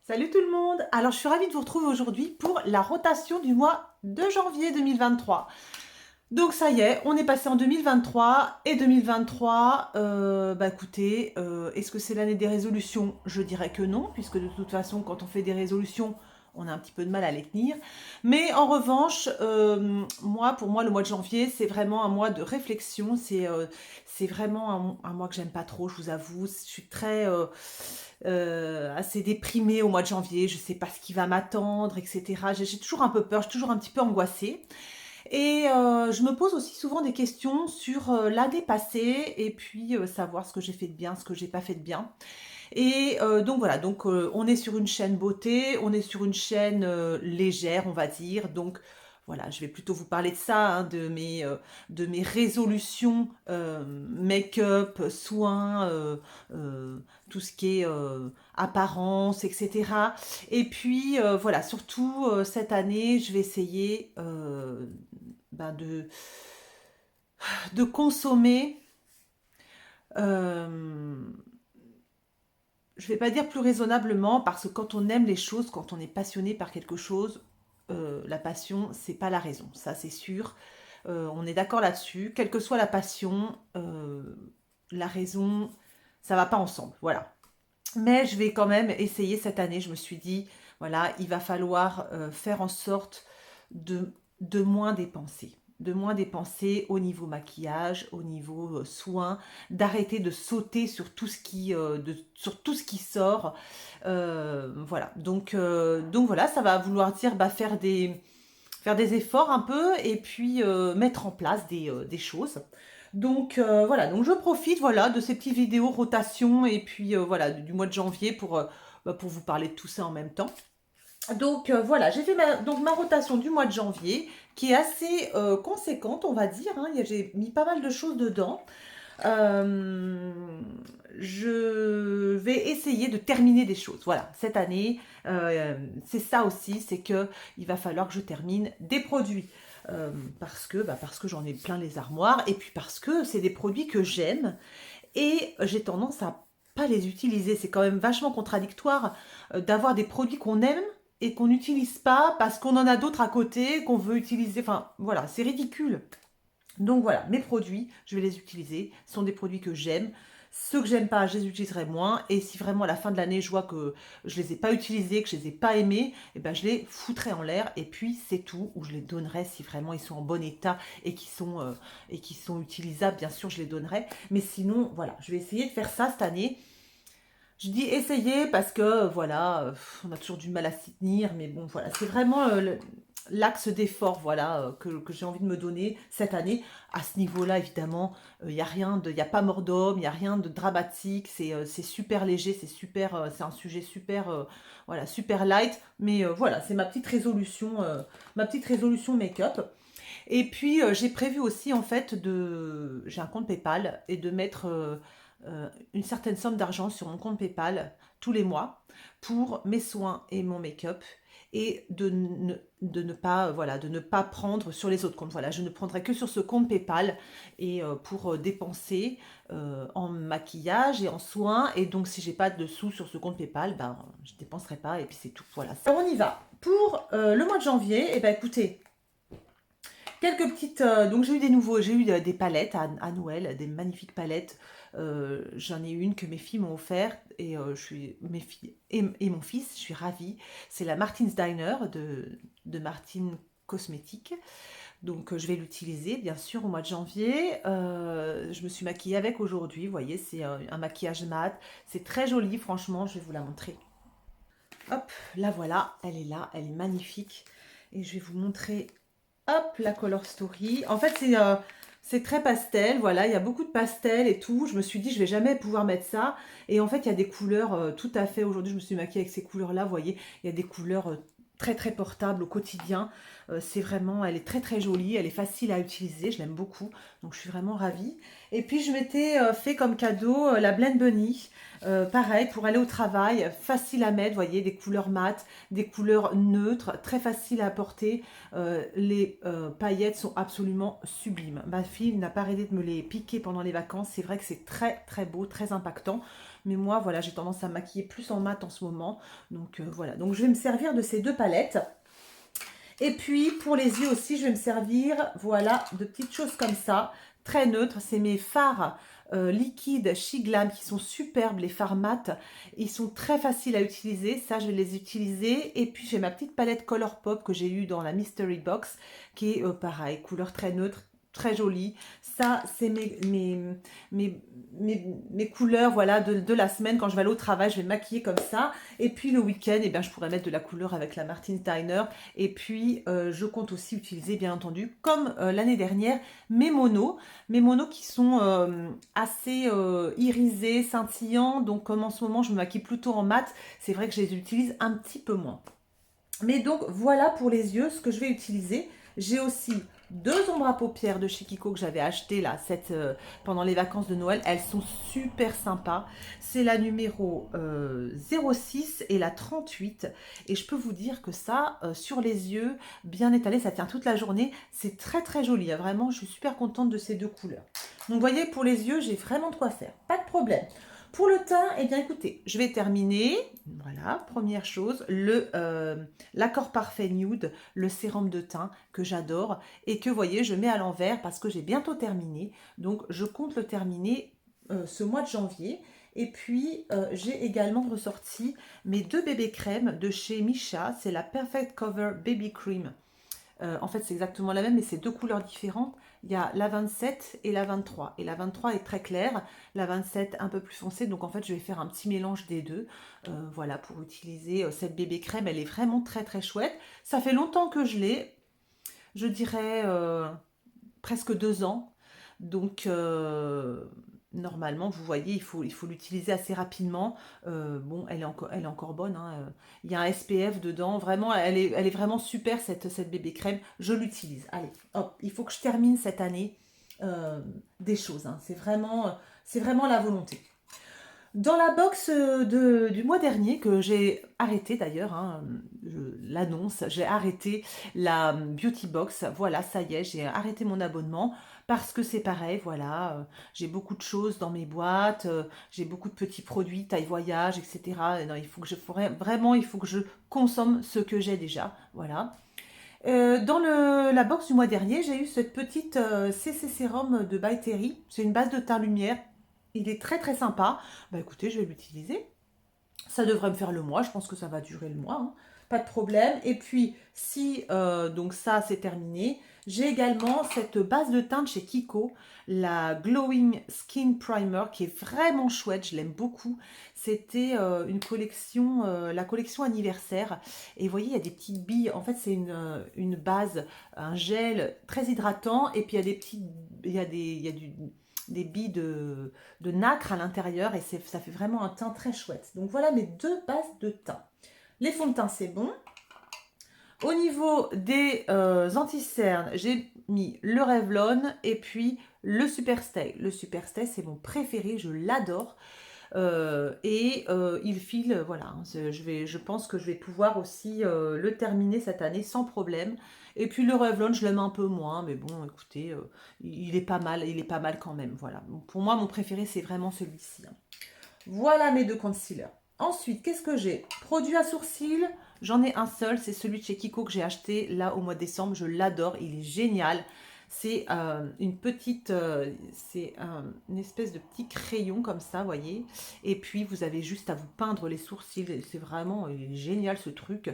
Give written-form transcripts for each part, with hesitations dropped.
Salut tout le monde! Alors je suis ravie de vous retrouver aujourd'hui pour la rotation du mois de janvier 2023. Donc ça y est, on est passé en 2023 et 2023, bah écoutez, est-ce que c'est l'année des résolutions? Je dirais que non, puisque de toute façon quand on fait des résolutions, on a un petit peu de mal à les tenir. Mais en revanche, pour moi, le mois de janvier, c'est vraiment un mois de réflexion. C'est vraiment un mois que j'aime pas trop, je vous avoue. Je suis très assez déprimée au mois de janvier. Je sais pas ce qui va m'attendre, etc. J'ai toujours un peu peur, je suis toujours un petit peu angoissée. Et je me pose aussi souvent des questions sur l'année passée et puis savoir ce que j'ai fait de bien, ce que j'ai pas fait de bien. Et donc voilà, donc on est sur une chaîne beauté, on est sur une chaîne légère, on va dire. Donc voilà, je vais plutôt vous parler de ça, hein, de mes résolutions make-up, soins, euh, tout ce qui est apparence, etc. Et puis voilà, surtout cette année, je vais essayer ben, de consommer. euh, je vais pas dire plus raisonnablement, parce que quand on aime les choses, quand on est passionné par quelque chose, la passion, c'est pas la raison, ça c'est sûr. On est d'accord là-dessus. Quelle que soit la passion, la raison, ça va pas ensemble. Voilà. Mais je vais quand même essayer cette année. Je me suis dit, voilà, il va falloir faire en sorte de moins dépenser. De moins dépenser au niveau maquillage, au niveau soins, d'arrêter de sauter sur tout ce sur tout ce qui sort. Voilà. Donc voilà, ça va vouloir dire bah, faire des efforts un peu et puis mettre en place des choses. Donc voilà, donc je profite voilà de ces petites vidéos rotation et puis voilà du mois de janvier pour vous parler de tout ça en même temps. Donc voilà, j'ai fait donc ma rotation du mois de janvier qui est assez conséquente, on va dire, hein. J'ai mis pas mal de choses dedans. Euh, je vais essayer de terminer des choses. Voilà, cette année, c'est ça aussi, c'est que il va falloir que je termine des produits. Parce que j'en ai plein les armoires et puis parce que c'est des produits que j'aime et j'ai tendance à pas les utiliser. C'est quand même vachement contradictoire d'avoir des produits qu'on aime et qu'on n'utilise pas parce qu'on en a d'autres à côté qu'on veut utiliser. Enfin voilà, c'est ridicule. Donc voilà, mes produits, je vais les utiliser. Ce sont des produits que j'aime. Ceux que j'aime pas, je les utiliserai moins. Et si vraiment à la fin de l'année, je vois que je les ai pas utilisés, que je les ai pas aimés, eh ben je les foutrai en l'air. Et puis c'est tout. Ou je les donnerai si vraiment ils sont en bon état et qui sont utilisables. Bien sûr, je les donnerai. Mais sinon, voilà, je vais essayer de faire ça cette année. Je dis essayer parce que voilà, on a toujours du mal à s'y tenir, mais bon voilà, c'est vraiment l'axe d'effort voilà que j'ai envie de me donner cette année. À ce niveau-là, évidemment, il y a rien de, il y a pas mort d'homme, il y a rien de dramatique, c'est super léger, c'est un sujet super voilà super light, mais voilà, c'est ma petite résolution make-up. Et puis j'ai prévu aussi en fait j'ai un compte PayPal et de mettre une certaine somme d'argent sur mon compte PayPal tous les mois pour mes soins et mon make-up et de ne pas voilà de ne pas prendre sur les autres comptes. Voilà, je ne prendrai que sur ce compte PayPal et pour dépenser en maquillage et en soins. Et donc si j'ai pas de sous sur ce compte PayPal, ben je dépenserai pas et puis c'est tout. Voilà. Alors on y va. Pour le mois de janvier, et ben écoutez, quelques petites. Donc j'ai eu j'ai eu des palettes à Noël, des magnifiques palettes. J'en ai une que mes filles m'ont offerte et mes filles et mon fils, je suis ravie. C'est la Martin's Diner de Martine Cosmétique. Donc je vais l'utiliser bien sûr au mois de janvier. Je me suis maquillée avec aujourd'hui. Vous voyez, c'est un maquillage mat. C'est très joli, franchement. Je vais vous la montrer. Hop, la voilà. Elle est là, elle est magnifique. Et je vais vous montrer. Hop, la Color Story. En fait, c'est très pastel. Voilà, il y a beaucoup de pastel et tout. Je me suis dit, je vais jamais pouvoir mettre ça. Et en fait, il y a des couleurs tout à fait. Aujourd'hui, je me suis maquillée avec ces couleurs-là. Vous voyez, il y a des couleurs très très portables au quotidien. C'est vraiment, elle est très très jolie. Elle est facile à utiliser. Je l'aime beaucoup. Donc, je suis vraiment ravie. Et puis, je m'étais fait comme cadeau la Blend Bunny. Pareil, pour aller au travail, facile à mettre, vous voyez, des couleurs mates, des couleurs neutres, très facile à porter. Les paillettes sont absolument sublimes. Ma fille n'a pas arrêté de me les piquer pendant les vacances. C'est vrai que c'est très très beau, très impactant. Mais moi, voilà, j'ai tendance à me maquiller plus en mat en ce moment. Donc voilà, donc je vais me servir de ces deux palettes. Et puis, pour les yeux aussi, je vais me servir, voilà, de petites choses comme ça, très neutres. C'est mes fards liquides She Glam qui sont superbes, les fards mat. Ils sont très faciles à utiliser. Ça, je vais les utiliser. Et puis, j'ai ma petite palette Colourpop que j'ai eue dans la Mystery Box, qui est pareil, couleur très neutre, très jolie. Ça, c'est mes couleurs, voilà, de la semaine. Quand je vais aller au travail, je vais me maquiller comme ça. Et puis, le week-end, eh bien, je pourrais mettre de la couleur avec la Martins Diner. Et puis, je compte aussi utiliser, bien entendu, comme l'année dernière, mes monos qui sont assez irisés, scintillants. Donc, comme en ce moment, je me maquille plutôt en mat, c'est vrai que je les utilise un petit peu moins. Mais donc, voilà pour les yeux ce que je vais utiliser. J'ai aussi deux ombres à paupières de chez Kiko que j'avais acheté là pendant les vacances de Noël. Elles sont super sympas. C'est la numéro 06 et la 38. Et je peux vous dire que ça, sur les yeux, bien étalé, ça tient toute la journée. C'est très très joli. Vraiment, je suis super contente de ces deux couleurs. Donc, vous voyez, pour les yeux, j'ai vraiment de quoi faire. Pas de problème. Pour le teint, eh bien écoutez, je vais terminer. Voilà, première chose, l'accord parfait nude, le sérum de teint que j'adore et que, vous voyez, je mets à l'envers parce que j'ai bientôt terminé. Donc, je compte le terminer ce mois de janvier. Et puis, j'ai également ressorti mes deux bébés crèmes de chez Misha. C'est la Perfect Cover Baby Cream. En fait, c'est exactement la même, mais c'est deux couleurs différentes. Il y a la 27 et la 23. Et la 23 est très claire, la 27 un peu plus foncée. Donc en fait, je vais faire un petit mélange des deux. Voilà, pour utiliser cette bébé crème. Elle est vraiment très très chouette. Ça fait longtemps que je l'ai. Je dirais presque 2 ans. Donc normalement, vous voyez, il faut l'utiliser assez rapidement. Bon, elle est encore bonne, hein. Il y a un SPF dedans. Vraiment, elle est vraiment super cette bébé crème. Je l'utilise. Allez, hop, il faut que je termine cette année des choses, hein. C'est vraiment la volonté. Dans la box du mois dernier, que j'ai arrêté d'ailleurs, hein, je l'annonce, j'ai arrêté la Beauty Box. Voilà, ça y est, j'ai arrêté mon abonnement parce que c'est pareil, voilà, j'ai beaucoup de choses dans mes boîtes, j'ai beaucoup de petits produits, taille voyage, etc. Et non, vraiment, il faut que je consomme ce que j'ai déjà, voilà. Dans la box du mois dernier, j'ai eu cette petite CC Sérum de By Terry. C'est une base de teint lumière. Il est très très sympa. Bah écoutez, je vais l'utiliser. Ça devrait me faire le mois. Je pense que ça va durer le mois, hein. Pas de problème. Et puis, si donc ça c'est terminé, j'ai également cette base de teint de chez Kiko, la Glowing Skin Primer, qui est vraiment chouette. Je l'aime beaucoup. C'était une collection, la collection anniversaire. Et vous voyez, il y a des petites billes. En fait, c'est une base, un gel très hydratant. Et puis, il y a des petites, il y a des billes de nacre à l'intérieur et ça fait vraiment un teint très chouette. Donc voilà mes deux bases de teint. Les fonds de teint, c'est bon. Au niveau des anti-cernes, j'ai mis le Revlon et puis le Superstay. Le Superstay, c'est mon préféré, je l'adore. Il file, voilà, hein, je pense que je vais pouvoir aussi le terminer cette année sans problème. Et puis le Revlon, je l'aime un peu moins, mais bon, écoutez, il est pas mal quand même, voilà. Donc, pour moi, mon préféré, c'est vraiment celui-ci, hein. Voilà mes deux concealers. Ensuite, qu'est-ce que j'ai? Produit à sourcils, j'en ai un seul, c'est celui de chez Kiko que j'ai acheté là au mois de décembre, je l'adore, il est génial. C'est une petite, une espèce de petit crayon comme ça, vous voyez. Et puis vous avez juste à vous peindre les sourcils. C'est vraiment génial ce truc.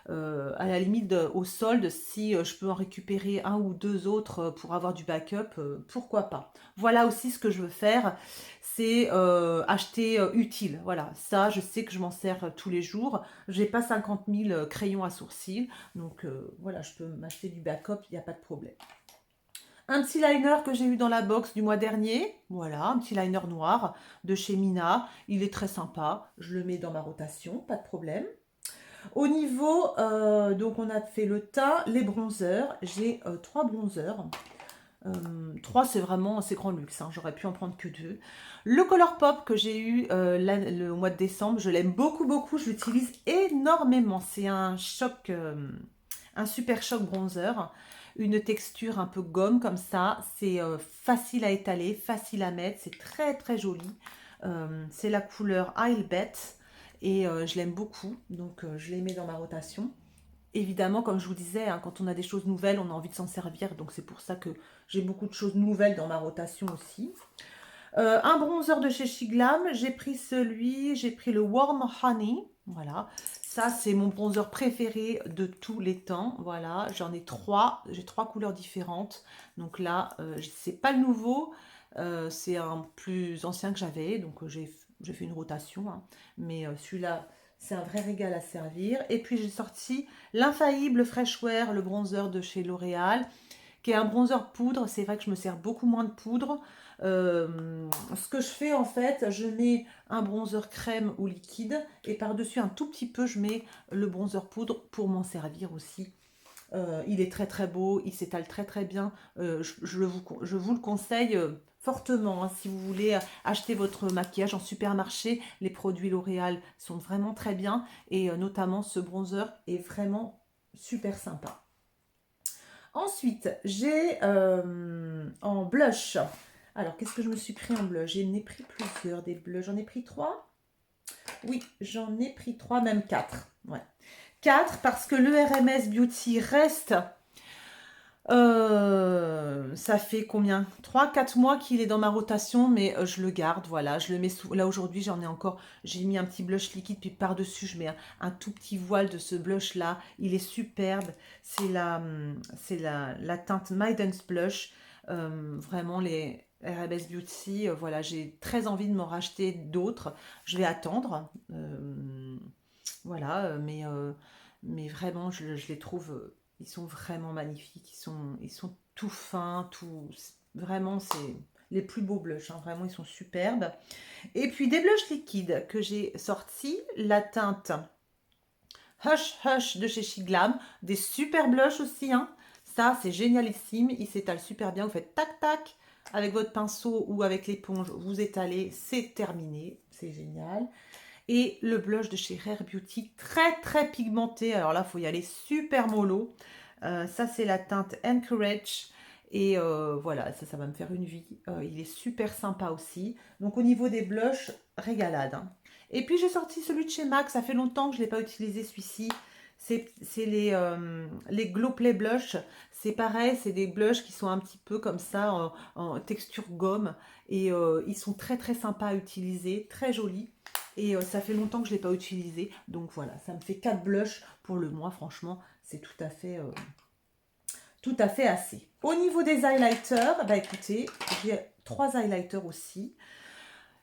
À la limite au solde, si je peux en récupérer un ou deux autres pour avoir du backup, pourquoi pas. Voilà aussi ce que je veux faire, c'est acheter utile. Voilà, ça je sais que je m'en sers tous les jours. J'ai pas 50 000 crayons à sourcils, donc voilà, je peux m'acheter du backup, il n'y a pas de problème. Un petit liner que j'ai eu dans la box du mois dernier. Voilà, un petit liner noir de chez Mina. Il est très sympa. Je le mets dans ma rotation, pas de problème. Au niveau, donc on a fait le teint, les bronzers. J'ai 3 bronzers. 3 c'est grand luxe, hein. J'aurais pu en prendre que 2. Le Colourpop que j'ai eu le mois de décembre, je l'aime beaucoup beaucoup, je l'utilise énormément. C'est un choc, un super choc bronzer, une texture un peu gomme comme ça. C'est facile à étaler, facile à mettre, c'est très très joli. C'est la couleur I'll Bet et je l'aime beaucoup, donc je les mets dans ma rotation. Évidemment, comme je vous disais, hein, quand on a des choses nouvelles, on a envie de s'en servir, donc c'est pour ça que j'ai beaucoup de choses nouvelles dans ma rotation aussi. Un bronzer de chez Shiglam, j'ai pris j'ai pris le Warm Honey, voilà. Ça, c'est mon bronzer préféré de tous les temps, voilà. J'en ai trois, j'ai trois couleurs différentes. Donc là, c'est pas le nouveau, c'est un plus ancien que j'avais, donc j'ai fait une rotation, hein. Mais celui-là, c'est un vrai régal à servir. Et puis j'ai sorti l'infaillible Freshwear, le bronzer de chez L'Oréal, qui est un bronzer poudre. C'est vrai que je me sers beaucoup moins de poudre. Ce que je fais en fait, je mets un bronzer crème ou liquide et par-dessus un tout petit peu, je mets le bronzer poudre pour m'en servir aussi. Il est très très beau, il s'étale très très bien. Je vous le conseille fortement, hein, si vous voulez acheter votre maquillage en supermarché. Les produits L'Oréal sont vraiment très bien et notamment ce bronzer est vraiment super sympa. Ensuite, j'ai en blush. Alors, qu'est-ce que je me suis pris en blush? J'en ai pris plusieurs des blushs. J'en ai pris 3. Oui, j'en ai pris 3, même 4. Ouais. 4 parce que le RMS Beauty reste. Ça fait combien? 3-4 mois qu'il est dans ma rotation, mais je le garde, voilà. Je le mets sous. Là aujourd'hui, j'en ai encore. J'ai mis un petit blush liquide, puis par-dessus, je mets un tout petit voile de ce blush-là. Il est superbe. C'est la teinte My Dance Blush. Vraiment, les RMS Beauty, voilà, j'ai très envie de m'en racheter d'autres. Je vais attendre. Voilà, mais vraiment, je les trouve. Ils sont vraiment magnifiques, ils sont tout fins, tout, vraiment c'est les plus beaux blushs, hein, vraiment ils sont superbes. Et puis des blushs liquides que j'ai sortis, la teinte Hush Hush de chez Shiglam, des super blushs aussi, hein. Ça c'est génialissime, ils s'étalent super bien, vous faites tac tac avec votre pinceau ou avec l'éponge, vous étalez, c'est terminé, c'est génial. Et le blush de chez Rare Beauty, très très pigmenté. Alors là, il faut y aller super mollo. Ça, c'est la teinte Encourage. Et voilà, ça va me faire une vie. Il est super sympa aussi. Donc au niveau des blushs, régalade, hein. Et puis j'ai sorti celui de chez MAC. Ça fait longtemps que je ne l'ai pas utilisé celui-ci. C'est les Glow Play Blush. C'est pareil, c'est des blushs qui sont un petit peu comme ça, en texture gomme. Et ils sont très très sympas à utiliser, très jolis. Et ça fait longtemps que je ne l'ai pas utilisé. Donc voilà, ça me fait 4 blushs pour le mois. Franchement, c'est tout à fait assez. Au niveau des highlighters, bah écoutez, j'ai 3 highlighters aussi.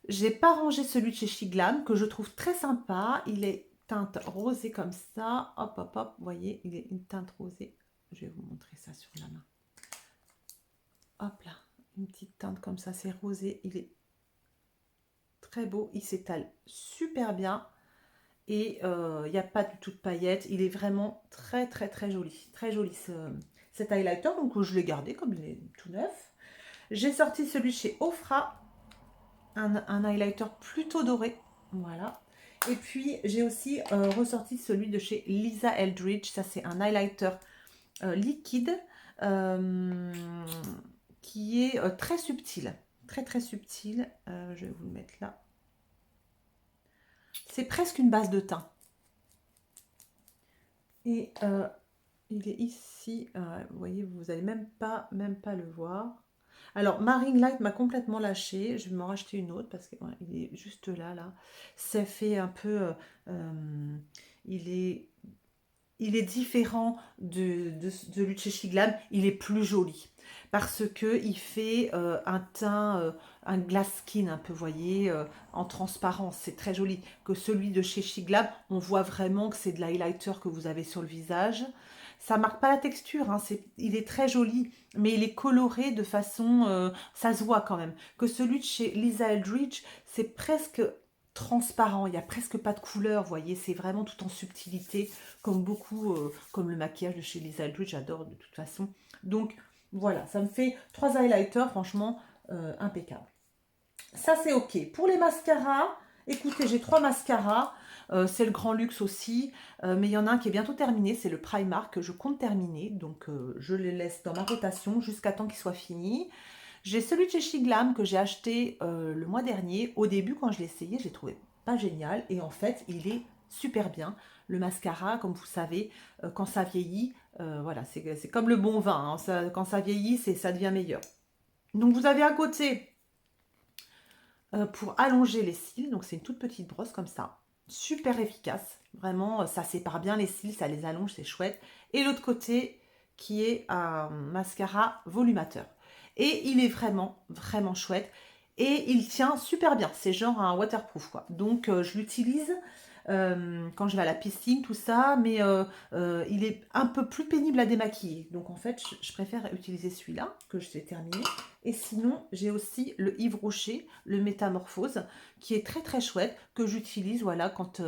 J'ai pas rangé celui de chez Shiglam que je trouve très sympa. Il est teinte rosée comme ça. Hop, hop, hop. Vous voyez, il est une teinte rosée. Je vais vous montrer ça sur la main. Hop là, une petite teinte comme ça. C'est rosé. Il est très beau. Il s'étale super bien. Et il n'y a pas du tout de paillettes. Il est vraiment très très très joli. Très joli cet highlighter. Donc je l'ai gardé comme il est tout neuf. J'ai sorti celui chez Ofra. Un highlighter plutôt doré. Voilà. Et puis j'ai aussi ressorti celui de chez Lisa Eldridge. Ça c'est un highlighter liquide qui est très subtil. Très très subtil. Je vais vous le mettre là. C'est presque une base de teint. Et il est ici. Vous voyez, vous n'allez même pas le voir. Alors, ma ring light m'a complètement lâché. Je vais m'en racheter une autre parce qu'il est juste là, là. Ça fait un peu... il est différent de celui de chez Shiglam. Il est plus joli parce que il fait un teint, un glass skin un peu, vous voyez, en transparence. C'est très joli. Que celui de chez Shiglam, on voit vraiment que c'est de l'highlighter que vous avez sur le visage. Ça marque pas la texture, hein, il est très joli, mais il est coloré de façon, ça se voit quand même. Que celui de chez Lisa Eldridge, c'est presque transparent, il n'y a presque pas de couleur, vous voyez, c'est vraiment tout en subtilité, comme beaucoup, comme le maquillage de chez Lisa Eldridge, j'adore de toute façon. Donc voilà, ça me fait 3 highlighters, franchement, impeccable. Ça c'est ok. Pour les mascaras, écoutez, j'ai 3 mascaras. C'est le grand luxe aussi, mais il y en a un qui est bientôt terminé, c'est le Primark que je compte terminer, donc je les laisse dans ma rotation jusqu'à temps qu'il soit fini. J'ai celui de chez Shiglam que j'ai acheté le mois dernier. Au début, quand je l'ai essayé, j'ai trouvé pas génial. Et en fait, il est super bien. Le mascara, comme vous savez, quand ça vieillit, voilà, c'est comme le bon vin, hein, quand ça vieillit, ça devient meilleur. Donc vous avez un côté pour allonger les cils. Donc c'est une toute petite brosse comme ça. Super efficace. Vraiment, ça sépare bien les cils, ça les allonge, c'est chouette. Et l'autre côté qui est un mascara volumateur. Et il est vraiment, vraiment chouette. Et il tient super bien. C'est genre un waterproof, quoi. Donc je l'utilise quand je vais à la piscine, tout ça. Mais il est un peu plus pénible à démaquiller. Donc en fait, je préfère utiliser celui-là que je vais terminer. Et sinon, j'ai aussi le Yves Rocher, le Métamorphose, qui est très très chouette, que j'utilise voilà, quand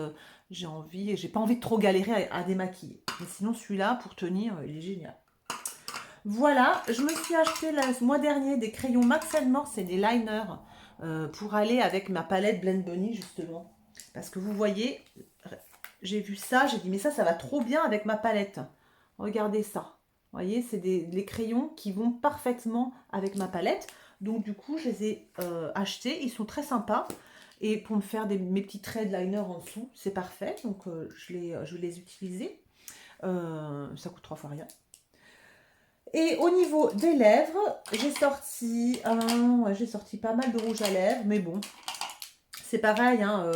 j'ai envie, et j'ai pas envie de trop galérer à démaquiller. Mais sinon, celui-là, pour tenir, il est génial. Voilà, je me suis acheté le mois dernier des crayons Max More, c'est des liners pour aller avec ma palette Blend Bunny justement. Parce que vous voyez, j'ai vu ça, j'ai dit mais ça va trop bien avec ma palette. Regardez ça. Vous voyez, c'est des crayons qui vont parfaitement avec ma palette. Donc du coup, je les ai achetés, ils sont très sympas. Et pour me faire mes petits traits de liner en dessous, c'est parfait. Donc je les utilisés. Ça coûte 3 fois rien. Et au niveau des lèvres, j'ai sorti pas mal de rouge à lèvres, mais bon, c'est pareil, hein,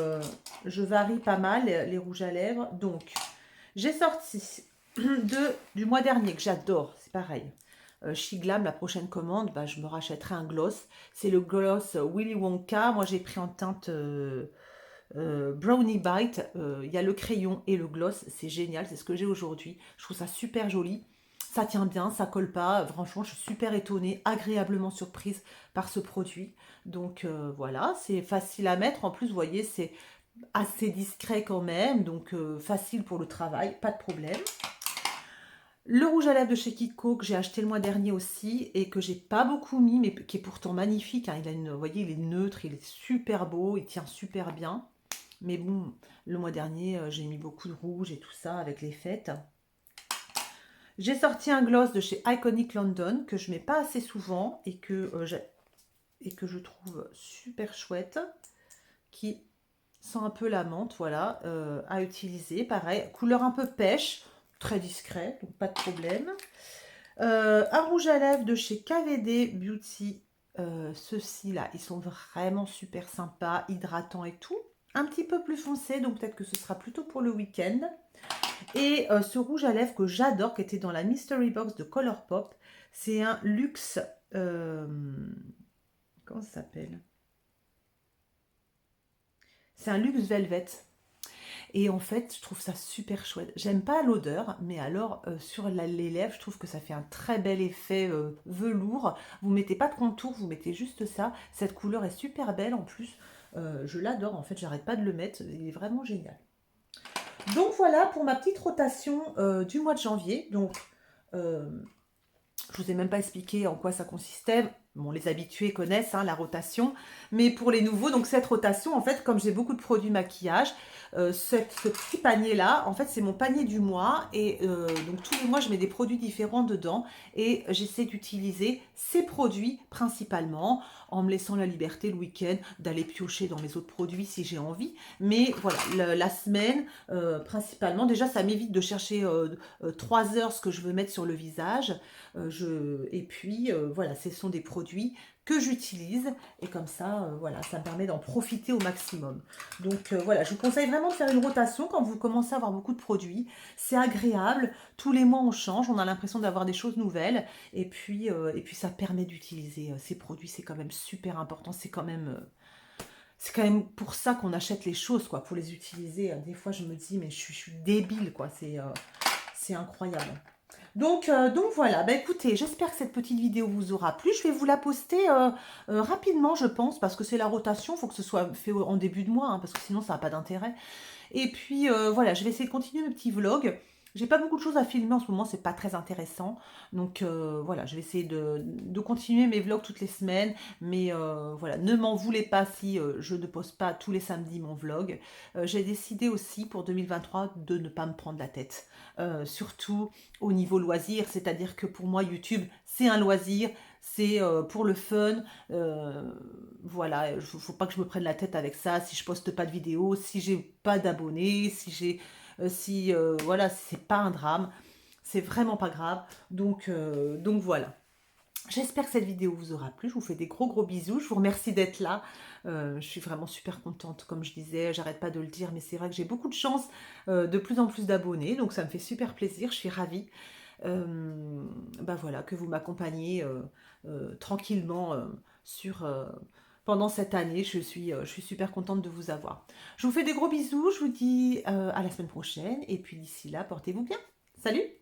je varie pas mal les rouges à lèvres. Donc, j'ai sorti du mois dernier, que j'adore, c'est pareil. Shiglam, la prochaine commande, bah, je me rachèterai un gloss. C'est le gloss Willy Wonka. Moi, j'ai pris en teinte Brownie Bite. Il y a le crayon et le gloss. C'est génial, c'est ce que j'ai aujourd'hui. Je trouve ça super joli. Ça tient bien, ça colle pas. Franchement, je suis super étonnée, agréablement surprise par ce produit. Donc voilà, c'est facile à mettre. En plus, vous voyez, c'est assez discret quand même. Donc facile pour le travail, pas de problème. Le rouge à lèvres de chez Kiko que j'ai acheté le mois dernier aussi et que j'ai pas beaucoup mis, mais qui est pourtant magnifique, hein. Vous voyez, il est neutre, il est super beau, il tient super bien. Mais bon, le mois dernier, j'ai mis beaucoup de rouge et tout ça avec les fêtes. J'ai sorti un gloss de chez Iconic London que je mets pas assez souvent et que je trouve super chouette, qui sent un peu la menthe, voilà, à utiliser. Pareil, couleur un peu pêche, très discret, donc pas de problème. Un rouge à lèvres de chez KVD Beauty. Ceux-ci là, ils sont vraiment super sympas, hydratants et tout. Un petit peu plus foncé, donc peut-être que ce sera plutôt pour le week-end. Et ce rouge à lèvres que j'adore, qui était dans la Mystery Box de Colourpop, c'est un luxe. Comment ça s'appelle? C'est un luxe velvet. Et en fait, je trouve ça super chouette. J'aime pas l'odeur, mais alors sur les lèvres, je trouve que ça fait un très bel effet velours. Vous mettez pas de contour, vous mettez juste ça. Cette couleur est super belle en plus. Je l'adore, en fait, j'arrête pas de le mettre. Il est vraiment génial. Donc voilà pour ma petite rotation du mois de janvier. Donc je vous ai même pas expliqué en quoi ça consistait. Bon, les habitués connaissent hein, la rotation, mais pour les nouveaux, donc cette rotation, en fait, comme j'ai beaucoup de produits maquillage, ce petit panier-là, en fait, c'est mon panier du mois, et donc tous les mois, je mets des produits différents dedans, et j'essaie d'utiliser ces produits principalement, en me laissant la liberté le week-end d'aller piocher dans mes autres produits si j'ai envie, mais voilà, la semaine, principalement, déjà, ça m'évite de chercher 3 heures ce que je veux mettre sur le visage, et puis voilà, ce sont des produits que j'utilise et comme ça, voilà, ça me permet d'en profiter au maximum. Donc voilà, je vous conseille vraiment de faire une rotation quand vous commencez à avoir beaucoup de produits. C'est agréable, tous les mois on change, on a l'impression d'avoir des choses nouvelles et puis ça permet d'utiliser ces produits, c'est quand même super important, c'est quand même pour ça qu'on achète les choses, quoi, pour les utiliser. Des fois, je me dis, mais je suis débile, quoi, c'est incroyable. Donc voilà, bah écoutez, j'espère que cette petite vidéo vous aura plu. Je vais vous la poster rapidement, je pense, parce que c'est la rotation, il faut que ce soit fait en début de mois, hein, parce que sinon ça n'a pas d'intérêt. Et puis voilà, je vais essayer de continuer mes petits vlogs. J'ai pas beaucoup de choses à filmer en ce moment, c'est pas très intéressant. Donc voilà, je vais essayer de continuer mes vlogs toutes les semaines. Mais voilà, ne m'en voulez pas si je ne poste pas tous les samedis mon vlog. J'ai décidé aussi pour 2023 de ne pas me prendre la tête. Surtout au niveau loisir, c'est-à-dire que pour moi YouTube c'est un loisir, c'est pour le fun. Voilà, il faut pas que je me prenne la tête avec ça. Si je poste pas de vidéos, si j'ai pas d'abonnés, si voilà, c'est pas un drame, c'est vraiment pas grave. Donc voilà. J'espère que cette vidéo vous aura plu. Je vous fais des gros gros bisous. Je vous remercie d'être là. Je suis vraiment super contente, comme je disais. J'arrête pas de le dire, mais c'est vrai que j'ai beaucoup de chance, de plus en plus d'abonnés. Donc ça me fait super plaisir. Je suis ravie. Bah voilà, que vous m'accompagniez tranquillement pendant cette année. Je suis super contente de vous avoir. Je vous fais des gros bisous. Je vous dis à la semaine prochaine. Et puis d'ici là, portez-vous bien. Salut!